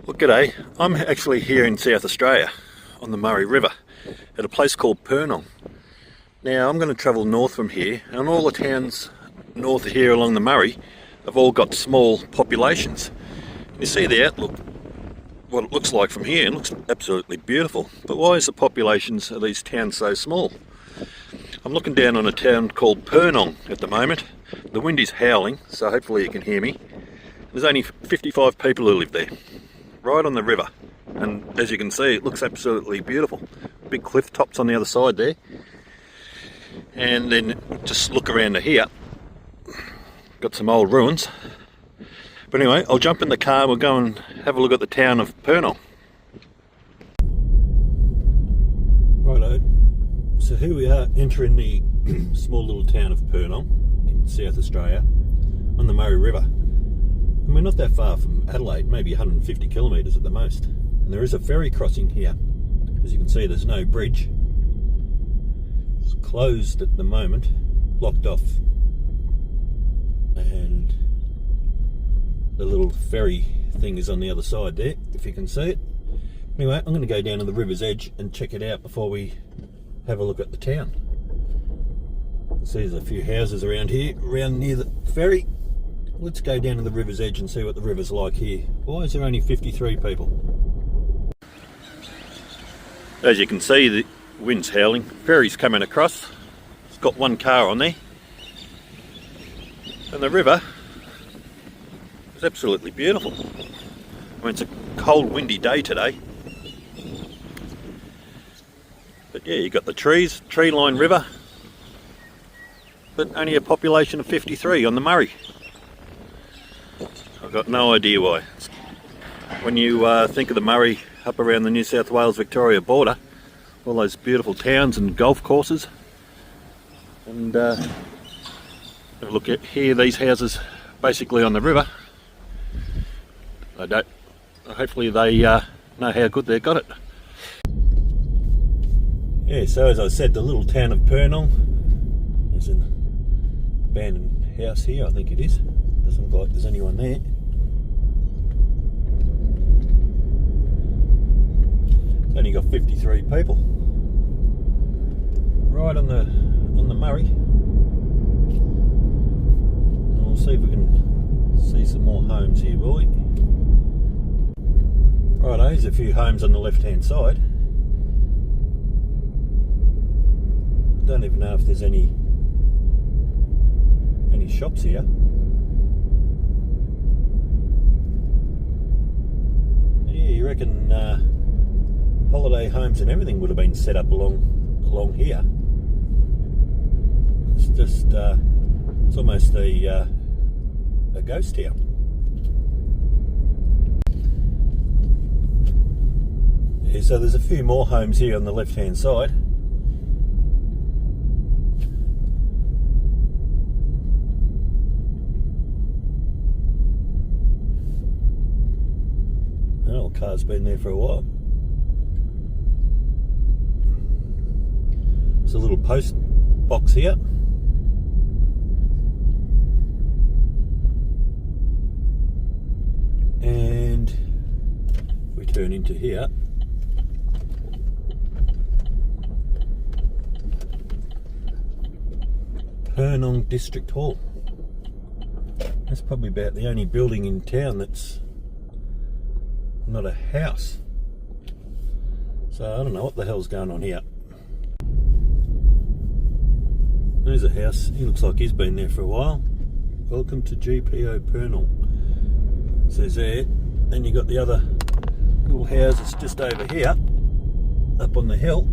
Well, g'day. I'm actually here in South Australia on the Murray River at a place called Purnong. Now I'm going to travel north from here, and all the towns north of here along the Murray have all got small populations. You see the outlook, what it looks like from here. It looks absolutely beautiful. But why is the populations of these towns so small? I'm looking down on a town called Purnong at the moment. The wind is howling, so hopefully you can hear me. There's only 55 people who live there, right on the river, and as you can see, it looks absolutely beautiful. Big cliff tops on the other side there, and then just look around to here, got some old ruins. But anyway, I'll jump in the car and we'll go and have a look at the town of Purnong. Righto, so here we are entering the small little town of Purnong in South Australia on the Murray River. And we're not that far from Adelaide, maybe 150 kilometres at the most. And there is a ferry crossing here. As you can see, there's no bridge. It's closed at the moment, blocked off. And the little ferry thing is on the other side there, if you can see it. Anyway, I'm going to go down to the river's edge and check it out before we have a look at the town. You can see there's a few houses around here, around near the ferry. Let's go down to the river's edge and see what the river's like here. Why is there only 53 people? As you can see, the wind's howling. Ferry's coming across. It's got one car on there. And the river is absolutely beautiful. I mean, it's a cold, windy day today. But yeah, you've got the trees, tree-lined river, but only a population of 53 on the Murray. I've got no idea why. When you think of the Murray up around the New South Wales-Victoria border, all those beautiful towns and golf courses, and look at here, these houses basically on the river. Hopefully they know how good they've got it. Yeah, so as I said, the little town of Purnong, there's an abandoned house here, I think it is. Doesn't look like there's anyone there. It's only got 53 people. Right on the Murray. And we'll see if we can see some more homes here, will we? Righto, there's a few homes on the left hand side. I don't even know if there's any shops here. You reckon holiday homes and everything would have been set up along here? It's just it's almost a ghost town. Yeah, so there's a few more homes here on the left hand side. That old car's been there for a while. There's a little post box here. And we turn into here. Purnong District Hall. That's probably about the only building in town that's not a house. So I don't know what the hell's going on here. There's a house. He looks like he's been there for a while. Welcome to GPO Purnong. It says there. Then you got the other little houses just over here, up on the hill.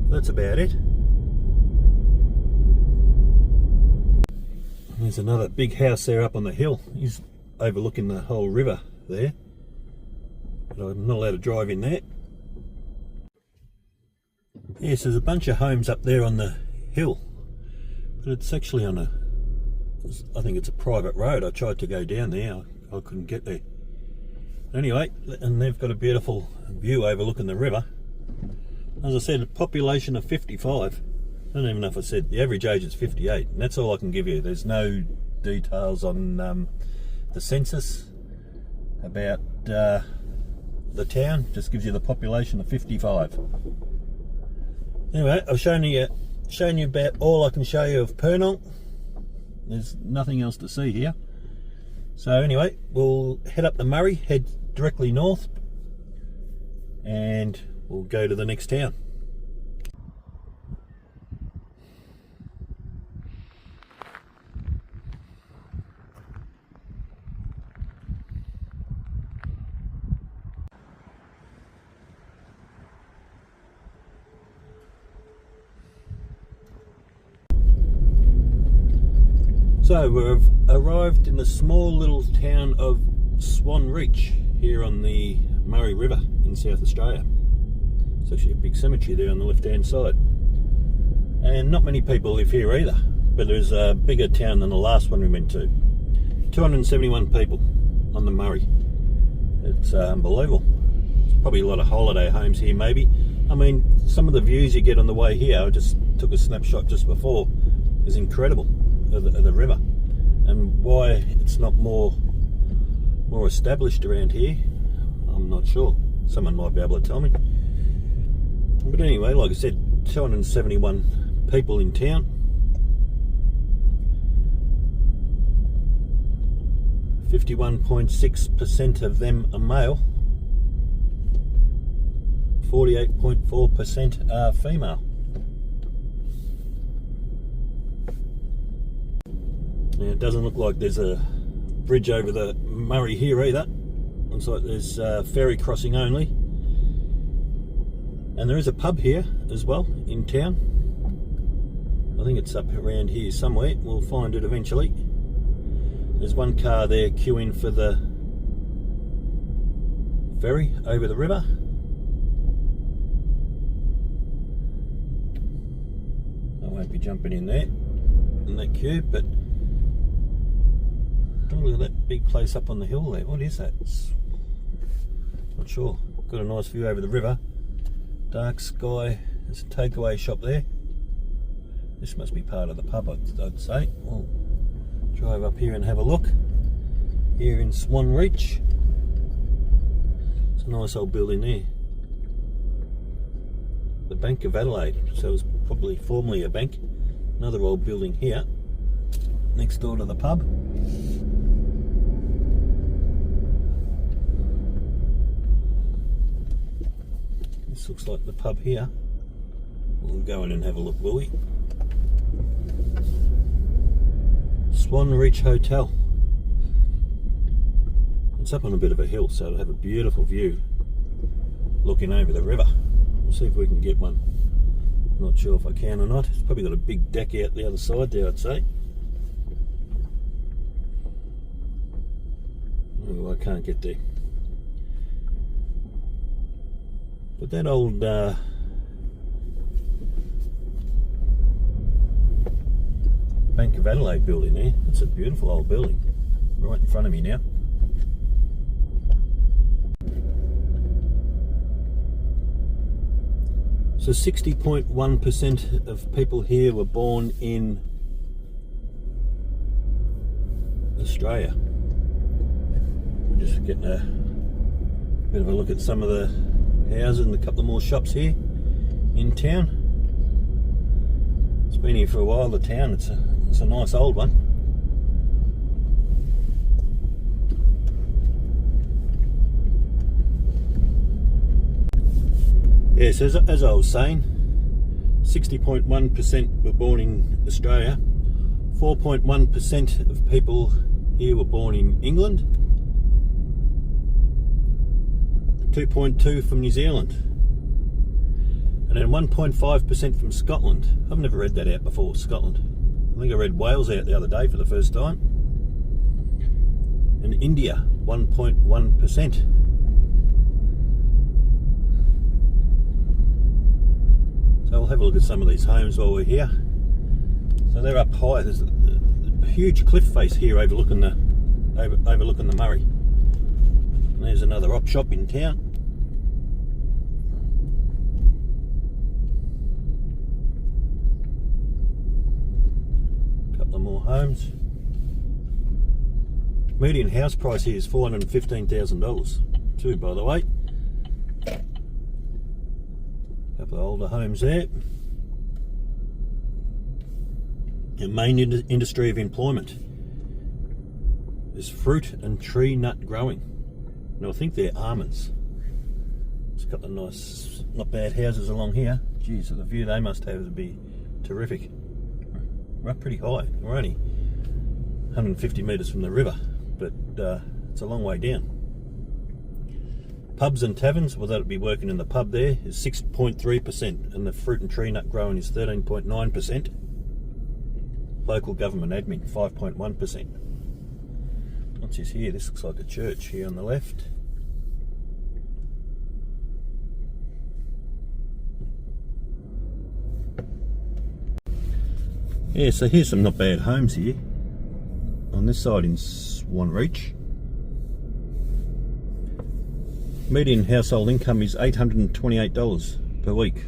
That's about it. There's another big house there up on the hill. He's overlooking the whole river there, but I'm not allowed to drive in there. Yes, there's a bunch of homes up there on the hill, but it's actually on I think it's a private road. I tried to go down there, I couldn't get there. Anyway, and they've got a beautiful view overlooking the river. As I said, a population of 55. I don't even know if I said the average age is 58, and that's all I can give you. There's no details on the census about the town. Just gives you the population of 55. Anyway, I've shown you about all I can show you of Purnong. There's nothing else to see here. So anyway, we'll head up the Murray, head directly north, and we'll go to the next town. So we've arrived in the small little town of Swan Reach here on the Murray River in South Australia. It's actually a big cemetery there on the left hand side. And not many people live here either, but there's a bigger town than the last one we went to. 271 people on the Murray. It's unbelievable. There's probably a lot of holiday homes here maybe. I mean, some of the views you get on the way here, I just took a snapshot just before, is incredible. Of the river, and why it's not more established around here, I'm not sure. Someone might be able to tell me. But anyway, like I said, 271 people in town. 51.6% of them are male. 48.4% are female. Now, it doesn't look like there's a bridge over the Murray here either. Looks like there's ferry crossing only. And there is a pub here as well in town. I think it's up around here somewhere. We'll find it eventually. There's one car there queuing for the ferry over the river. I won't be jumping in there in that queue, but oh, look at that big place up on the hill there. What is that? Not sure. Got a nice view over the river. Dark sky. There's a takeaway shop there. This must be part of the pub, I'd say. We'll drive up here and have a look. Here in Swan Reach. It's a nice old building there. The Bank of Adelaide. So it was probably formerly a bank. Another old building here. Next door to the pub. This looks like the pub here. We'll go in and have a look, will we? Swan Reach Hotel. It's up on a bit of a hill, so it'll have a beautiful view looking over the river. We'll see if we can get one. Not sure if I can or not. It's probably got a big deck out the other side there, I'd say. Oh, I can't get there. But that old Bank of Adelaide building there, that's a beautiful old building. Right in front of me now. So 60.1% of people here were born in Australia. Just getting a bit of a look at some of the houses and a couple of more shops here in town. It's been here for a while, the town. It's a nice old one. Yes, as I was saying, 60.1% were born in Australia. 4.1% of people here were born in England. 2.2% from New Zealand. And then 1.5% from Scotland. I've never read that out before, Scotland. I think I read Wales out the other day for the first time. And India, 1.1%. So we'll have a look at some of these homes while we're here. So they're up high. There's a huge cliff face here overlooking the Murray. And there's another op shop in town. A couple of more homes. Median house price here is $415,000 too, by the way. Couple of older homes there. The main industry of employment is fruit and tree nut growing. Now I think they're almonds. It's got the nice, not bad houses along here. Geez, the view they must have would be terrific. We're up pretty high. We're only 150 metres from the river, but it's a long way down. Pubs and taverns, well, that'll be working in the pub there, is 6.3%, and the fruit and tree nut growing is 13.9%. Local government admin, 5.1%. What's this here? This looks like a church here on the left. Yeah, so here's some not bad homes here. On this side in Swan Reach. Median household income is $828 per week.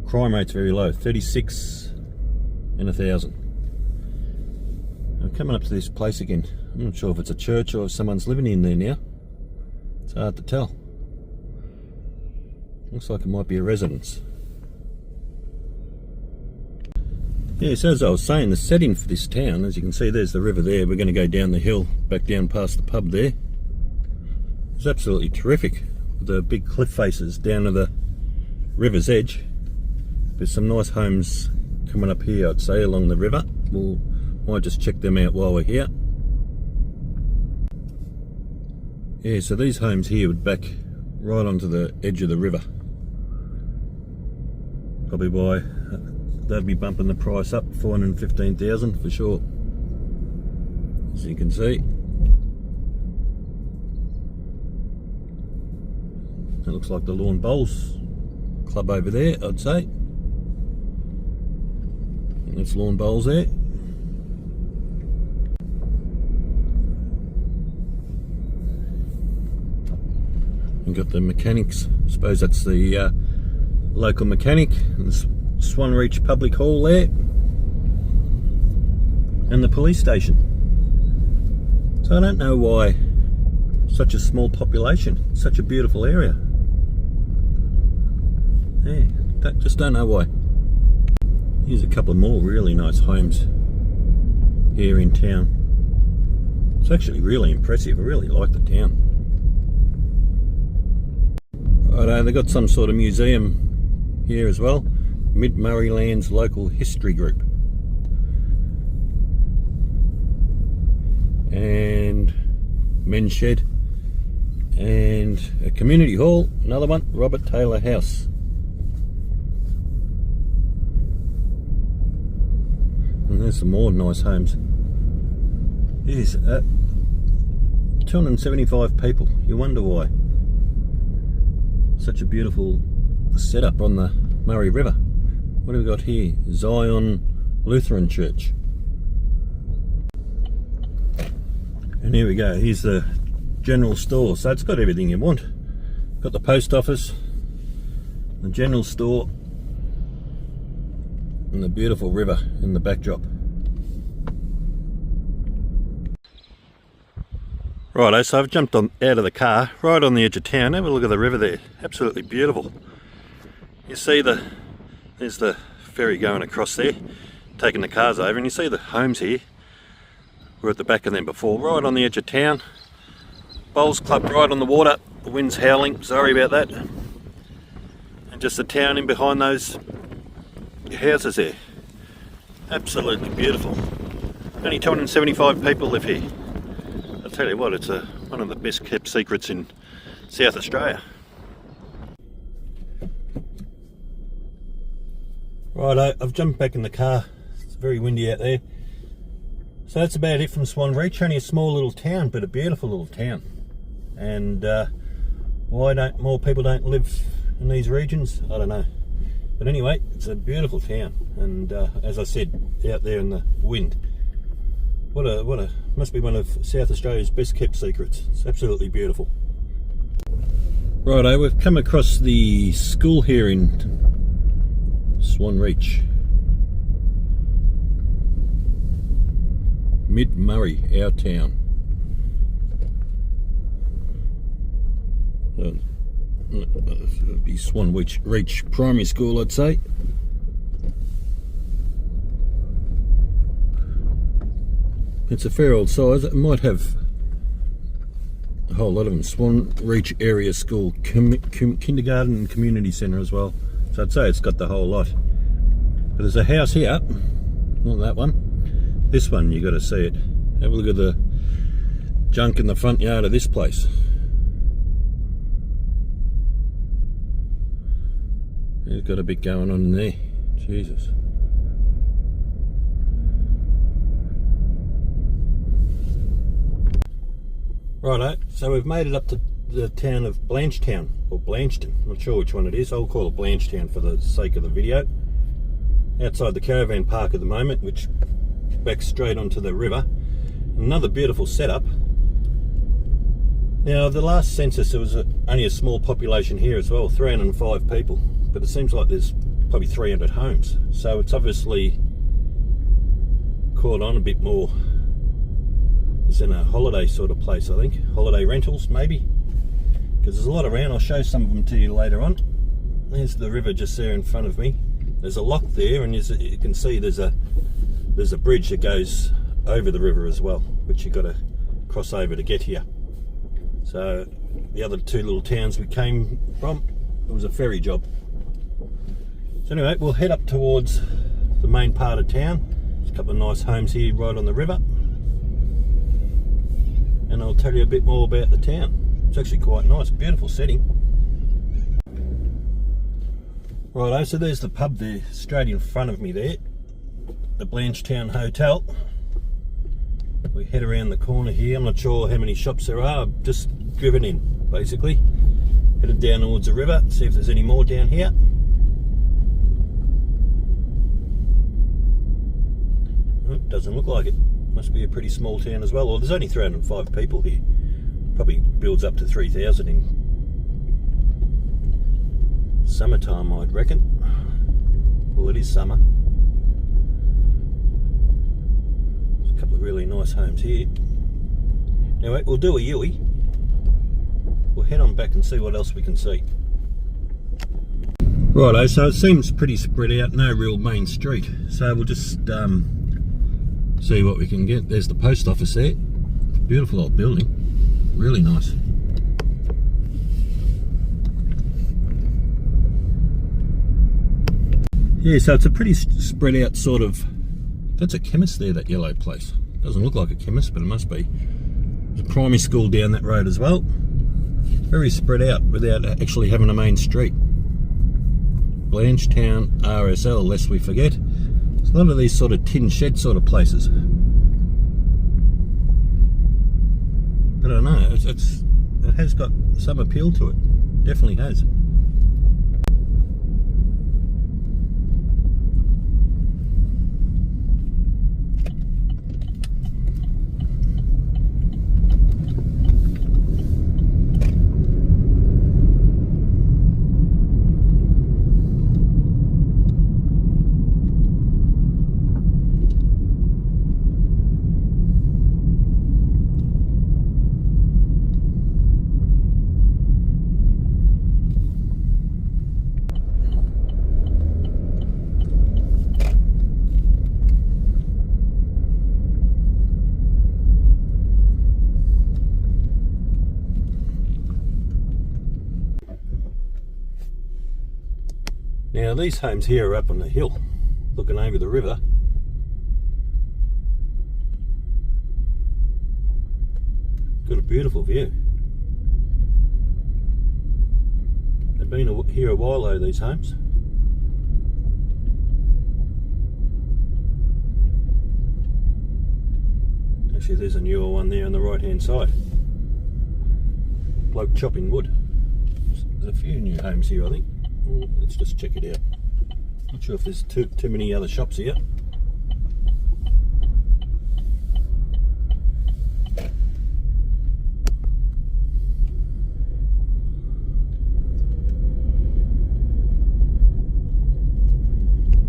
Crime rate's very low, 36 in 1,000. I'm coming up to this place again. I'm not sure if it's a church or if someone's living in there now. It's hard to tell. Looks like it might be a residence. Yeah, so as I was saying, the setting for this town, as you can see, there's the river there. We're going to go down the hill, back down past the pub there. It's absolutely terrific. With the big cliff faces down to the river's edge. There's some nice homes coming up here, I'd say, along the river. We'll might just check them out while we're here. Yeah, so these homes here would back right onto the edge of the river. Probably why they'd be bumping the price up, $415,000 for sure. As you can see. It looks like the Lawn Bowls Club over there, I'd say. And that's Lawn Bowls there. We've got the mechanics, I suppose that's the local mechanic, and the Swan Reach Public Hall there, and the police station. So I don't know why such a small population, such a beautiful area. Yeah, just don't know why. Here's a couple of more really nice homes here in town. It's actually really impressive. I really like the town. Righto, they've got some sort of museum here as well. Mid-Murraylands Local History Group. And men's shed. And a community hall, another one, Robert Taylor House. And there's some more nice homes. Yes, 275 people. You wonder why. Such a beautiful setup on the Murray River. What have we got here? Zion Lutheran Church. And here we go. Here's the general store. So it's got everything you want. Got the post office, the general store, and the beautiful river in the backdrop. Righto, so I've jumped out of the car, right on the edge of town. Have a look at the river there. Absolutely beautiful. You see there's the ferry going across there, taking the cars over, and you see the homes here. We're at the back of them before, right on the edge of town. Bowls Club right on the water. The wind's howling, sorry about that. And just the town in behind those houses there. Absolutely beautiful. Only 275 people live here. I'll tell you what, it's one of the best kept secrets in South Australia. Righto, I've jumped back in the car. It's very windy out there. So that's about it from Swan Reach. Only a small little town, but a beautiful little town. And why don't more people don't live in these regions? I don't know. But anyway, it's a beautiful town. And as I said, out there in the wind. What a must be one of South Australia's best kept secrets. It's absolutely beautiful. Righto, we've come across the school here in Swan Reach. Mid-Murray, our town. It'd be Swan Reach Primary School, I'd say. It's a fair old size. It might have a whole lot of them. Swan Reach Area School, kindergarten and community centre as well. So I'd say it's got the whole lot. But there's a house here, not that one. This one, you got to see it. Have a look at the junk in the front yard of this place. It's got a bit going on in there. Jesus. Righto, so we've made it up to the town of Blanchtown, or Blanchton, I'm not sure which one it is. I'll call it Blanchtown for the sake of the video. Outside the caravan park at the moment, which backs straight onto the river. Another beautiful setup. Now, the last census, there was only a small population here as well, 305 people, but it seems like there's probably 300 homes. So it's obviously caught on a bit more. It's in a holiday sort of place, I think. Holiday rentals, maybe. Because there's a lot around. I'll show some of them to you later on. There's the river just there in front of me. There's a lock there, and you can see there's a bridge that goes over the river as well, which you've got to cross over to get here. So the other two little towns we came from, it was a ferry job. So anyway, we'll head up towards the main part of town. There's a couple of nice homes here right on the river. And I'll tell you a bit more about the town. It's actually quite nice, beautiful setting. Righto, so there's the pub there, straight in front of me there. The Blanchtown Hotel. We head around the corner here. I'm not sure how many shops there are. I've just driven in, basically. Headed down towards the river, see if there's any more down here. Oh, doesn't look like it. Must be a pretty small town as well. Well, there's only 305 people here. Probably builds up to 3,000 in summertime, I'd reckon. Well, it is summer. There's a couple of really nice homes here. Anyway, we'll do a U-ey. We'll head on back and see what else we can see. Righto, so it seems pretty spread out, no real main street. So we'll just see what we can get. There's the post office there. Beautiful old building. Really nice. Yeah, so it's a pretty spread out sort of... That's a chemist there, that yellow place. Doesn't look like a chemist, but it must be. There's a primary school down that road as well. Very spread out without actually having a main street. Blanchtown RSL, lest we forget. There's a lot of these sort of tin shed sort of places. But I don't know, it has got some appeal to it. Definitely has. Now these homes here are up on the hill, looking over the river. Got a beautiful view. They've been here a while though, these homes. Actually there's a newer one there on the right hand side. Bloke chopping wood. There's a few new homes here, I think. Let's just check it out. Not sure if there's too many other shops here.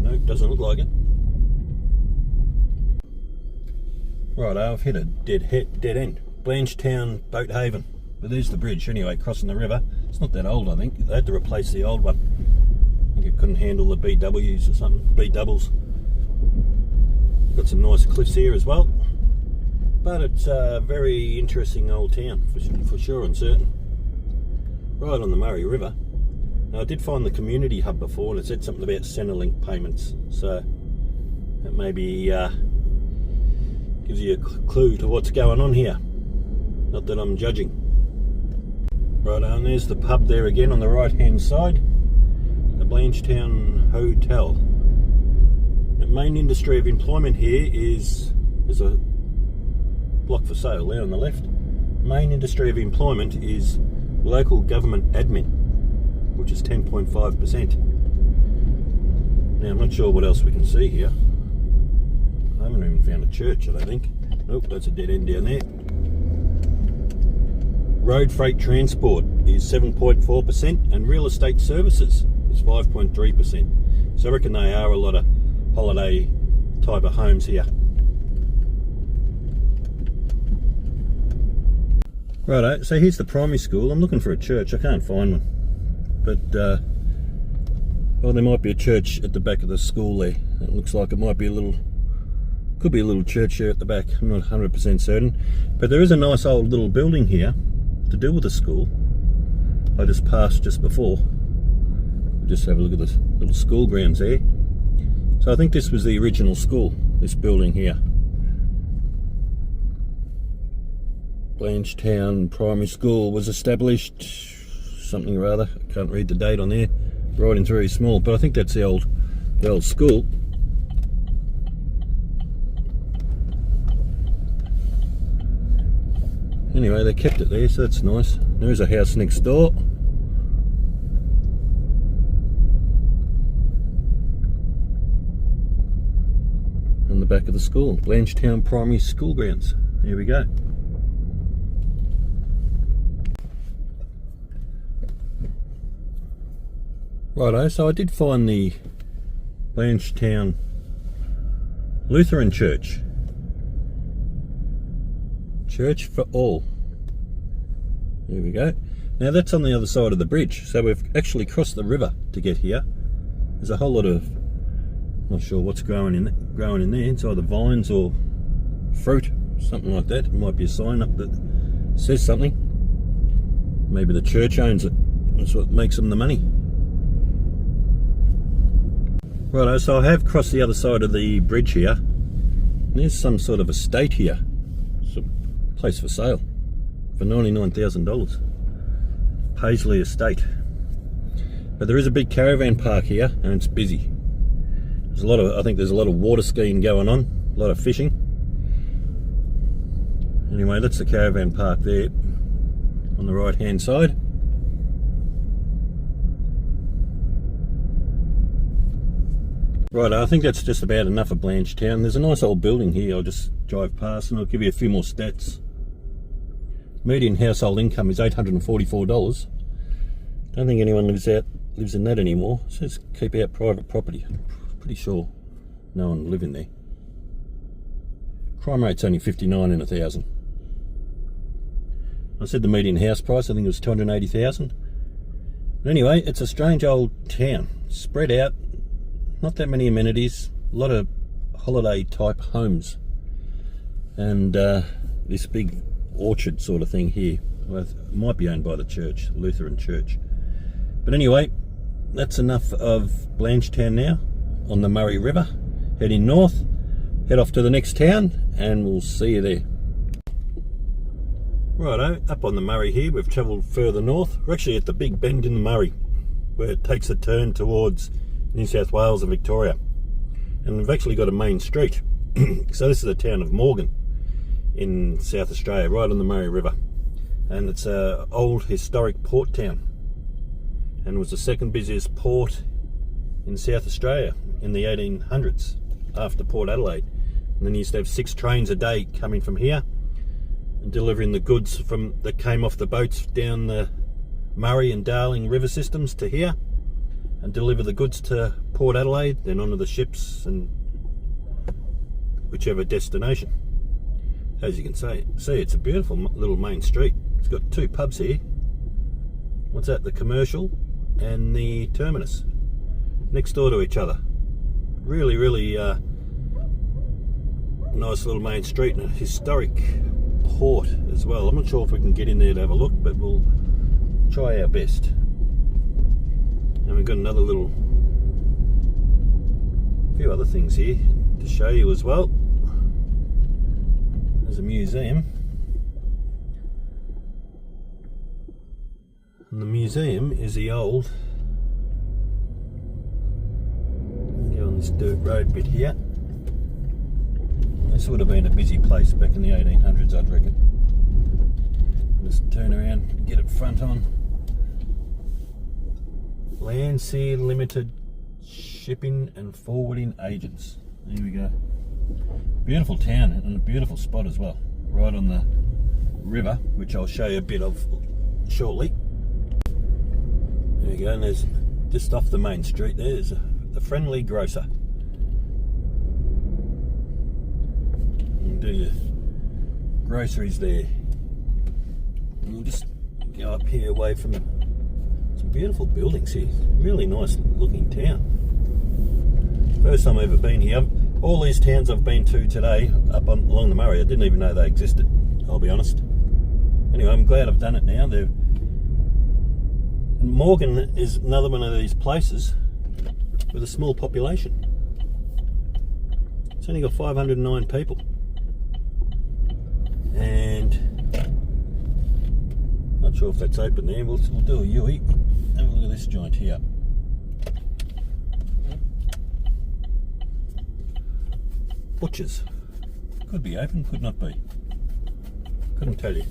Nope, doesn't look like it. Right, I've hit a dead end. Blanchetown Boat Haven. But there's the bridge anyway, crossing the river. It's not that old, I think. They had to replace the old one. I think it couldn't handle the BWs or something, B-doubles. Got some nice cliffs here as well. But it's a very interesting old town, for sure and certain. Right on the Murray River. Now, I did find the community hub before, and it said something about Centrelink payments. So that maybe gives you a clue to what's going on here. Not that I'm judging. Right, and there's the pub there again on the right hand side. The Blanchetown Hotel. The main industry of employment here is, there's a block for sale there on the left. Main industry of employment is local government admin, which is 10.5%. Now, I'm not sure what else we can see here. I haven't even found a church, I don't think. Nope, that's a dead end down there. Road freight transport is 7.4%, and real estate services is 5.3%. So I reckon they are a lot of holiday type of homes here. Righto, so here's the primary school. I'm looking for a church, I can't find one. But, well, there might be a church at the back of the school there. It looks like it might be could be a little church here at the back. I'm not 100% certain. But there is a nice old little building here to do with the school. I just passed just before. We'll just have a look at the little school grounds there. So I think this was the original school, this building here. Blanchetown Primary School was established something or other. I can't read the date on there. Writing's very small, but I think that's the old school. Anyway, they kept it there, so that's nice. There's a house next door. And the back of the school, Blanchetown Primary School grounds. There we go. Righto, so I did find the Blanchetown Lutheran Church. Church for All. There we go. Now that's on the other side of the bridge, so we've actually crossed the river to get here. There's a whole lot of, not sure what's growing in there. It's either vines or fruit, something like that. It might be a sign up that says something. Maybe the church owns it. That's what makes them the money. Righto, so I have crossed the other side of the bridge here. There's some sort of estate here. It's a place for sale for $99,000. Paisley Estate. But there is a big caravan park here, and it's busy. There's I think there's a lot of water skiing going on, a lot of fishing. Anyway, that's the caravan park there on the right hand side. Right, I think that's just about enough of Blanchetown. There's a nice old building here. I'll just drive past and I'll give you a few more stats. Median household income is $844. Don't think anyone lives in that anymore. It says keep out private property. I'm pretty sure no one live in there. Crime rate's only 59 in 1,000. I said the median house price, I think it was $280,000. But anyway, it's a strange old town, spread out. Not that many amenities, a lot of holiday type homes, and this big orchard sort of thing here. Well, it might be owned by the church, Lutheran Church. But anyway, that's enough of Blanchetown now on the Murray River. Heading north, head off to the next town, and we'll see you there. Righto, up on the Murray here, we've travelled further north. We're actually at the big bend in the Murray, where it takes a turn towards New South Wales and Victoria, and we've actually got a main street. So this is the town of Morgan in South Australia, right on the Murray River, and it's an old historic port town, and it was the second busiest port in South Australia in the 1800s after Port Adelaide. And then you used to have 6 trains a day coming from here and delivering the goods that came off the boats down the Murray and Darling river systems to here, and deliver the goods to Port Adelaide, then onto the ships and whichever destination. as you can see, it's a beautiful little main street. It's got two pubs here. What's that? The Commercial and the Terminus, next door to each other. Really, really nice little main street, and a historic port as well. I'm not sure if we can get in there to have a look, but we'll try our best. And we've got another few other things here to show you as well. There's a museum, and the museum is the old, go on this dirt road bit here. This would have been a busy place back in the 1800s, I'd reckon. Just turn around and get it front on. Landseer Limited Shipping and Forwarding Agents. There we go. Beautiful town and a beautiful spot as well. Right on the river, which I'll show you a bit of shortly. There you go, and there's just off the main street there's the Friendly Grocer. You can do your groceries there. And we'll just go up here away from some beautiful buildings here. Really nice looking town. First time I've ever been here. All these towns I've been to today up along the Murray, I didn't even know they existed, I'll be honest. Anyway, I'm glad I've done it now. And Morgan is another one of these places with a small population. It's only got 509 people. And not sure if that's open there. We'll do a U-E. Have a look at this joint here. Butchers. Could be open, could not be. Couldn't tell you.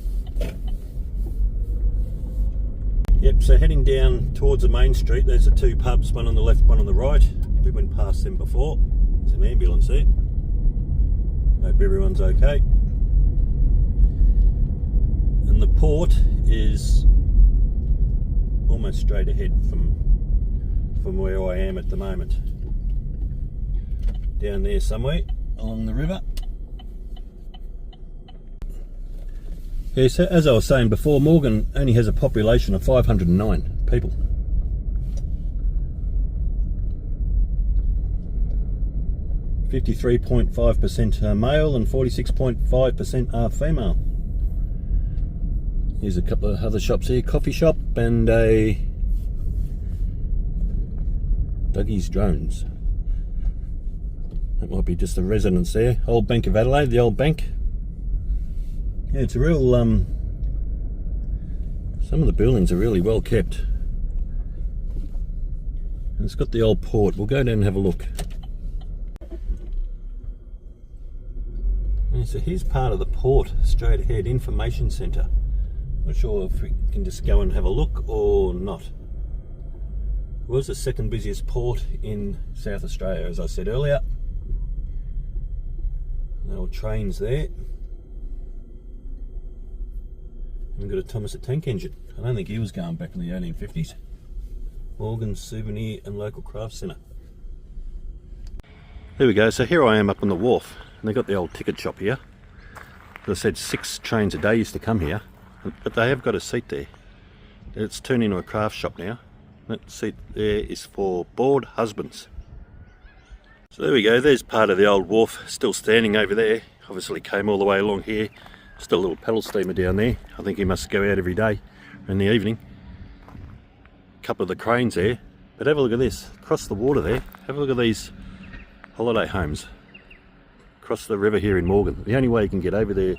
Yep, so heading down towards the main street, there's the two pubs, one on the left, one on the right. We went past them before. There's an ambulance there. Hope everyone's okay. And the port is almost straight ahead from where I am at the moment. Down there somewhere along the river. Yeah, so as I was saying before, Morgan only has a population of 509 people. .5% are male and 46.5% are female. Here's a couple of other shops here, coffee shop and a Dougie's Drones. That might be just the residence there. Old Bank of Adelaide, the old bank. Yeah, it's a real, some of the buildings are really well kept. And it's got the old port. We'll go down and have a look. And so here's part of the port, straight ahead, information centre. Not sure if we can just go and have a look or not. It was the second busiest port in South Australia, as I said earlier. The old trains there. We've got a Thomas the Tank Engine. I don't think he was going back in the 1850s. Morgan's Souvenir and Local Craft Centre. There we go, so here I am up on the wharf, and they've got the old ticket shop here. As I said, 6 trains a day used to come here, but they have got a seat there. It's turned into a craft shop now. That seat there is for bored husbands. So there we go, there's part of the old wharf still standing over there. Obviously came all the way along here. Just a little paddle steamer down there. I think he must go out every day in the evening. A couple of the cranes there. But have a look at this, across the water there. Have a look at these holiday homes across the river here in Morgan. The only way you can get over there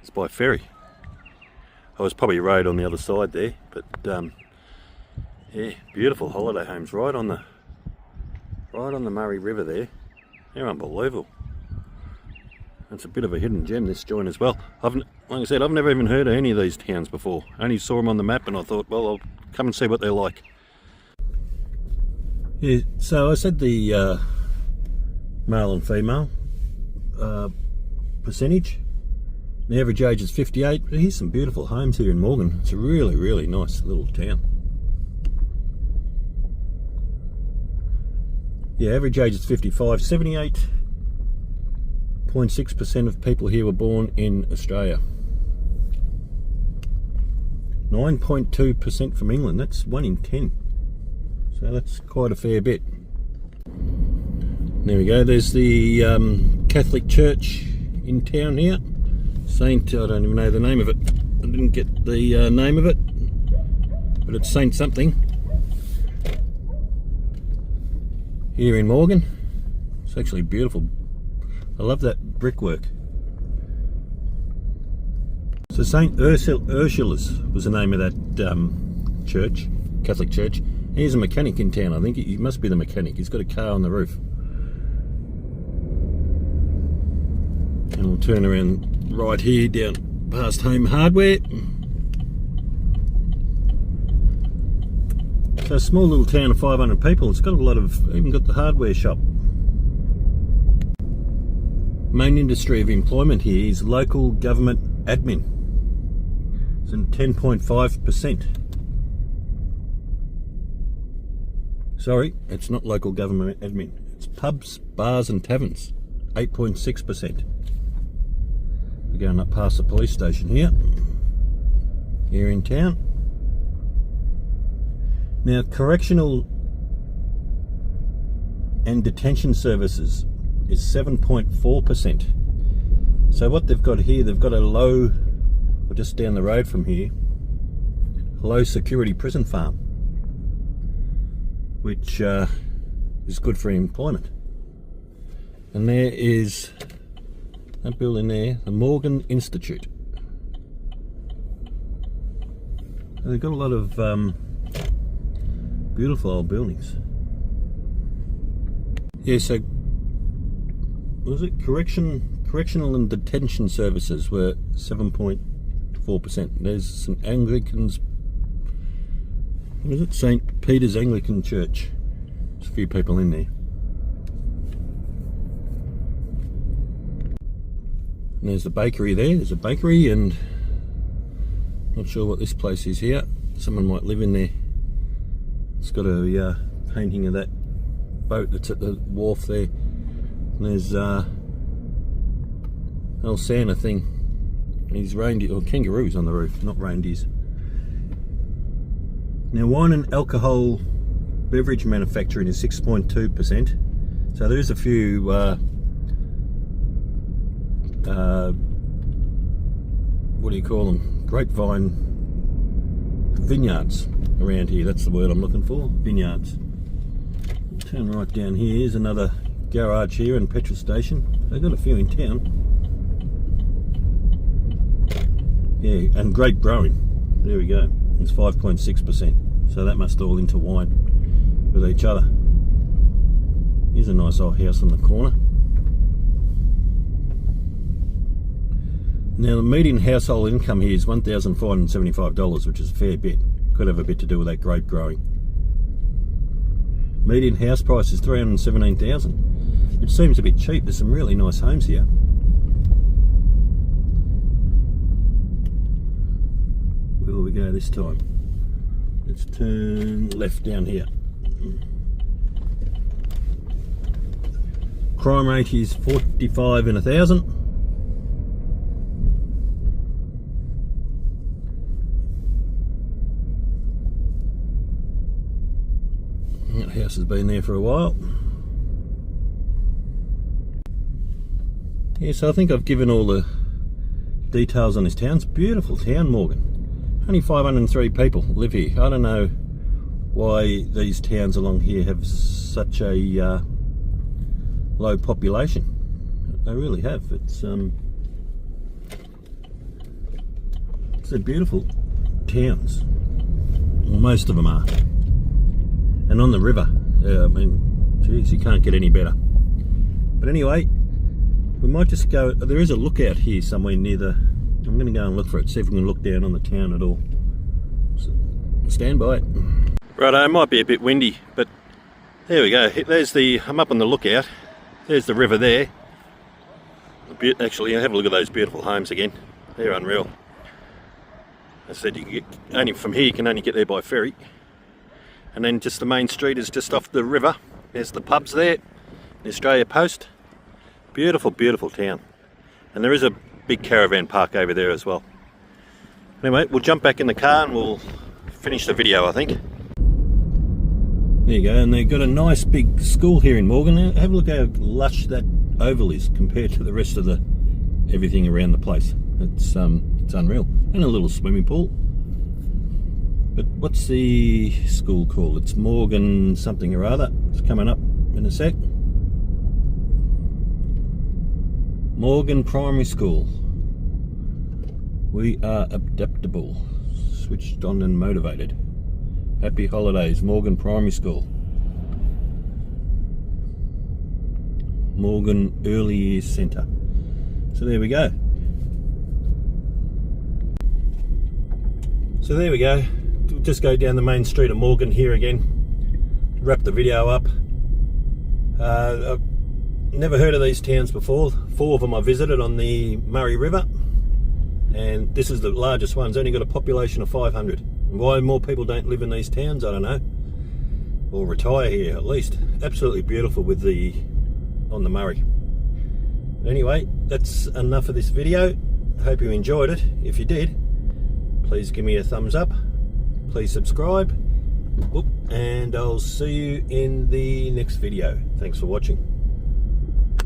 is by ferry. I was probably a road on the other side there, but yeah, beautiful holiday homes right on the Murray River there. They're unbelievable. It's a bit of a hidden gem, this joint as well. Like I said, I've never even heard of any of these towns before. I only saw them on the map and I thought, well, I'll come and see what they're like. Yeah, so I said the male and female percentage. The average age is 58. Here's some beautiful homes here in Morgan. It's a really, really nice little town. Yeah, average age is 55. 78 0.6% of people here were born in Australia. 9.2% from England. That's 1 in 10. So that's quite a fair bit. There we go. There's the Catholic Church in town here. Saint, I don't even know the name of it. I didn't get the name of it, but it's Saint something. Here in Morgan. It's actually beautiful. I love that brickwork. So St. Ursula's was the name of that church, Catholic church. Here's a mechanic in town. I think he must be the mechanic. He's got a car on the roof. And we'll turn around right here down past Home Hardware. So a small little town of 500 people. It's got a lot of, even got the hardware shop. Main industry of employment here is local government admin. It's in 10.5%. Sorry, it's not local government admin. It's pubs, bars and taverns. 8.6%. We're going up past the police station here in town. Now, correctional and detention services is 7.4%. So what they've got here, they've got a low, or just down the road from here, a low security prison farm, which is good for employment. And there is that building there, the Morgan Institute. And they've got a lot of beautiful old buildings. Yeah, so what was it? Correctional and detention services were 7.4%. There's some Anglicans. What is it? St. Peter's Anglican Church. There's a few people in there. And there's the bakery there. There's a bakery, and not sure what this place is here. Someone might live in there. It's got a painting of that boat that's at the wharf there. And there's old Santa thing. These reindeer or kangaroos on the roof, not reindeers. Now, wine and alcohol beverage manufacturing is 6.2%. So there is a few what do you call them? Grapevine vineyards around here. That's the word I'm looking for. Vineyards. Turn right down here. Here's another garage here and petrol station. They've got a few in town. Yeah, and grape growing. There we go. It's 5.6%. So that must all intertwine with each other. Here's a nice old house on the corner. Now, the median household income here is $1,475, which is a fair bit. Could have a bit to do with that grape growing. Median house price is $317,000, which seems a bit cheap. There's some really nice homes here. Where will we go this time? Let's turn left down here. Crime rate is 45 in 1,000. That house has been there for a while. Yeah, so I think I've given all the details on this town. It's a beautiful town, Morgan. Only 503 people live here. I don't know why these towns along here have such a low population. They really have. It's they're beautiful towns. Well, most of them are. And on the river. I mean, geez, you can't get any better. But anyway, we might just go. There is a lookout here somewhere near the. I'm going to go and look for it, see if we can look down on the town at all. So, stand by. Righto, it might be a bit windy, but there we go. There's the. I'm up on the lookout. There's the river there. Actually, have a look at those beautiful homes again. They're unreal. I said you can get only from here. You can only get there by ferry. And then just the main street is just off the river. There's the pubs there, the Australia Post. Beautiful, beautiful town. And there is a big caravan park over there as well. Anyway, we'll jump back in the car and we'll finish the video, I think. There you go, and they've got a nice big school here in Morgan. Have a look how lush that oval is compared to the rest of the everything around the place. It's unreal. And a little swimming pool. But what's the school called? It's Morgan something or other. It's coming up in a sec. Morgan Primary School. We are adaptable, switched on and motivated. Happy holidays, Morgan Primary School. Morgan Early Years Centre. So there we go. So there we go. We'll just go down the main street of Morgan here again. Wrap the video up. I've never heard of these towns before. 4 of them I visited on the Murray River. And this is the largest one. It's only got a population of 500. Why more people don't live in these towns, I don't know. Or retire here at least. Absolutely beautiful with on the Murray. Anyway, that's enough of this video. Hope you enjoyed it. If you did, please give me a thumbs up. Please subscribe. And I'll see you in the next video. Thanks for watching.